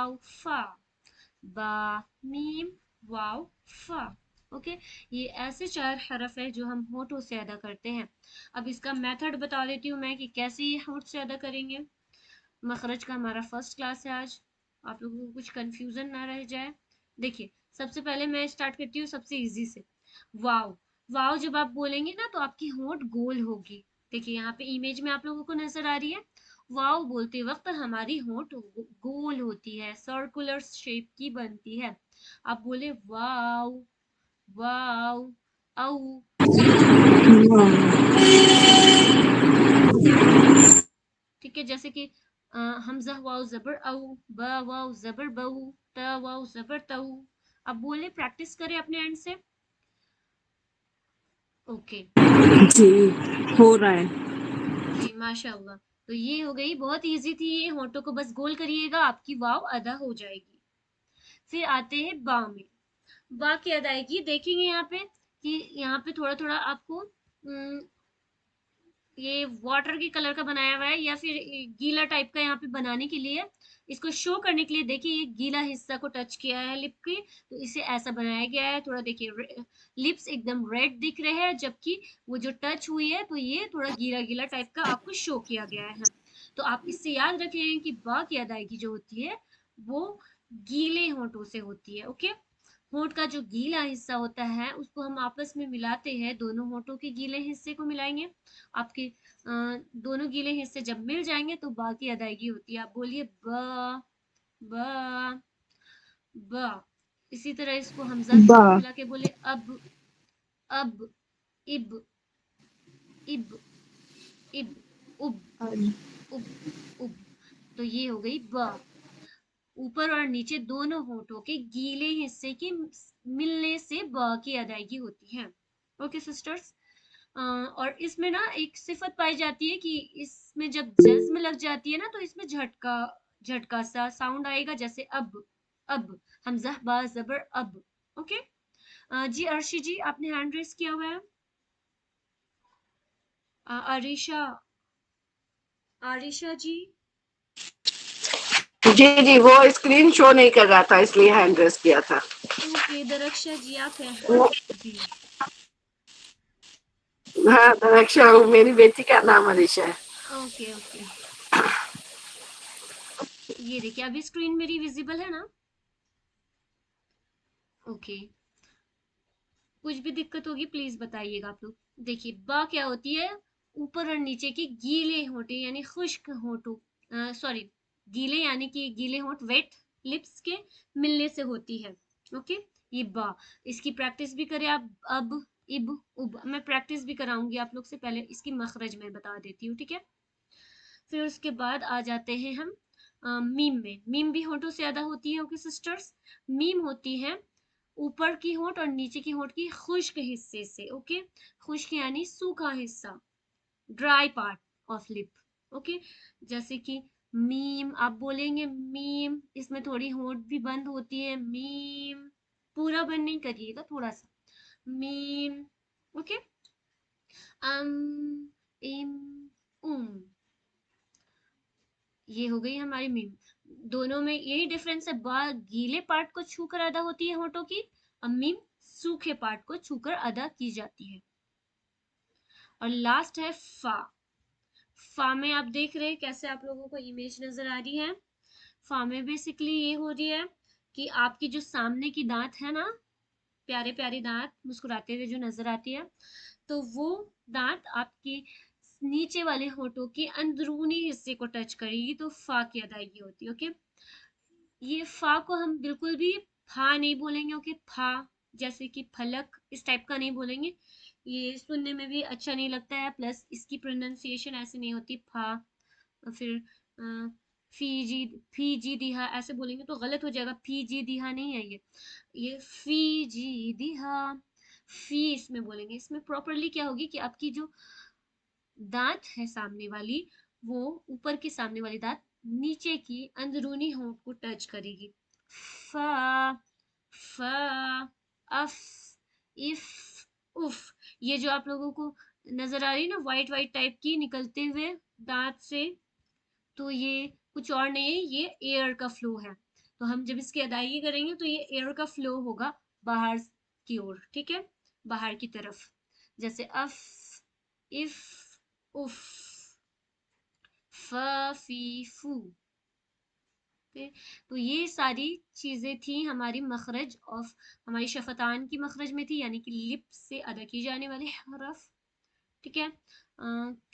वाव फा, बा मीम वाव फा। ओके, ये ऐसे 4 हरफ है जो हम होठों से अदा करते हैं। अब इसका मेथड बता देती हूँ मैं कि कैसे ये होठ से अदा करेंगे। मखरज का हमारा फर्स्ट क्लास है आज, आप लोगों को कुछ कंफ्यूजन ना रह जाए। देखिए, सबसे पहले मैं स्टार्ट करती हूँ सबसे इजी से। वाव, वाव जब आप बोलेंगे ना तो आपकी होंठ गोल होगी। देखिए यहाँ पे इमेज में आप लोगों को नजर आ रही है। वाव बोलते वक्त हमारी होंठ गोल होती है, सर्कुलर शेप की बनती है। आप बोले वाव, वाव, औ, ठीक है। जैसे कि हमजा वाव जबर औ, ब वाव जबर बहू, त वाव जबर तऊ। अब बोले, प्रैक्टिस करें अपने एंड से। ओके जी हो रहा है। जी, माशाल्लाह। तो ये हो गई, बहुत इजी थी ये। होंठों को बस गोल करिएगा, आपकी वाव अदा हो जाएगी। फिर आते हैं बा में। बा की अदायगी देखेंगे यहाँ पे कि यहाँ पे थोड़ा थोड़ा आपको ये वाटर की कलर का बनाया हुआ है या फिर गीला टाइप का यहाँ पे बनाने के लिए, इसको शो करने के लिए। देखिए ये गीला हिस्सा को टच किया है लिप की, तो इसे ऐसा बनाया गया है। थोड़ा देखिए लिप्स एकदम रेड दिख रहे हैं, जबकि वो जो टच हुई है तो ये थोड़ा गीला गीला टाइप का आपको शो किया गया है। तो आप इससे याद रखें कि बा की अदायगी जो होती है वो गीले होंठों से होती है। ओके, होंठ का जो गीला हिस्सा होता है उसको हम आपस में मिलाते हैं, दोनों होंठों के गीले हिस्से को मिलाएंगे। आपके दोनों गीले हिस्से जब मिल जाएंगे तो बा की अदायगी होती है। आप बोलिए ब, ब, ब। इसी तरह इसको हमजा के बा साथ मिला के बोले अब, इब, इब, इब, उब, उब, उब। तो ये हो गई ब। ऊपर और नीचे दोनों होठों के गीले हिस्से के मिलने से ब की अदायगी होती है। Okay sisters. और इसमें ना एक सिफत पाई जाती है कि इसमें जब जज्म लग जाती है ना तो इसमें झटका झटका सा साउंड आएगा, जैसे अब हमजा बा जबर अब। ओके। जी अर्शी जी, आपने हैंड रेस किया हुआ है। आरिशा, आरिशा जी। जी जी, वो स्क्रीन शो नहीं कर रहा था इसलिए हैंड रेस किया था। ओके, दरक्षा जी आप हैं। वो जी, हाँ, दरक्षा, मेरी बेटी का नाम अलीशा है। Okay okay. ये देखिए, अभी स्क्रीन मेरी विजिबल है ना। ओके, कुछ भी दिक्कत होगी प्लीज बताइएगा आप लोग। देखिए बा क्या होती है, ऊपर और नीचे के गीले होंठे यानी खुश्क होंठों, सॉरी, गीले यानी कि गीले होंठ, वेट लिप्स के मिलने से होती है। ओके, ये बा। इसकी प्रैक्टिस भी करें आप। अब, इब, उब। मैं प्रैक्टिस भी कराऊंगी आप लोग से, पहले इसकी मखरज में बता देती हूँ, ठीक है। फिर उसके बाद आ जाते हैं हम मीम में। मीम भी होंठों से अदा होती है। ओके सिस्टर्स, मीम होती है ऊपर की होंठ और नीचे की होंठ की खुश्क हिस्से से। ओके, खुश्क यानी सूखा हिस्सा, dry part of lip. Okay, जैसे कि मीम आप बोलेंगे मीम, इसमें थोड़ी होंठ भी बंद होती है। मीम, पूरा बंद नहीं करिएगा, थोड़ा सा मीम। ओके, अम, इम, उम। ये हो गई हमारी मीम। दोनों में यही डिफरेंस है, बा गीले पार्ट को छूकर अदा होती है होठों की, और मीम सूखे पार्ट को छूकर अदा की जाती है। और लास्ट है फा। फा में आप देख रहे हैं कैसे आप लोगों को इमेज नजर आ रही है। फा में बेसिकली ये हो रही है कि आपकी जो सामने की दांत है ना, प्यारे प्यारे दांत मुस्कुराते हुए जो नजर आती है, तो वो दांत आपकी नीचे वाले होठों के अंदरूनी हिस्से को टच करेगी, तो फा की अदायगी होती है। ओके, ये फा को हम बिल्कुल भी फा नहीं बोलेंगे। ओके, फा जैसे कि फलक, इस टाइप का नहीं बोलेंगे। ये सुनने में भी अच्छा नहीं लगता है, प्लस इसकी प्रोनाउंसिएशन ऐसे नहीं होती फा। फिर फी जी दिहा ऐसे बोलेंगे तो गलत हो जाएगा। फी जी दिहा नहीं है ये फी जी दिहा। फी इसमें बोलेंगे। इसमें प्रॉपरली क्या होगी कि आपकी जो दांत है सामने वाली, वो ऊपर की सामने वाली दांत नीचे की अंदरूनी होंठ को टच करेगी। फा, फा, अफ, इफ, उफ। ये जो आप लोगों को नजर आ रही है ना वाइट वाइट टाइप की निकलते हुए दांत से, तो ये कुछ और नहीं है, ये एयर का फ्लो है। तो हम जब इसकी अदायगी करेंगे तो ये एयर का फ्लो होगा बाहर की ओर, ठीक है, बाहर की तरफ। जैसे अफ, इफ, उफ, फ, फी, फू। ओके, तो ये सारी चीजें थी हमारी मखरज ऑफ, हमारी शफतान की मखरज में थी, यानी कि लिप से अदा की जाने वाले हरफ, ठीक है।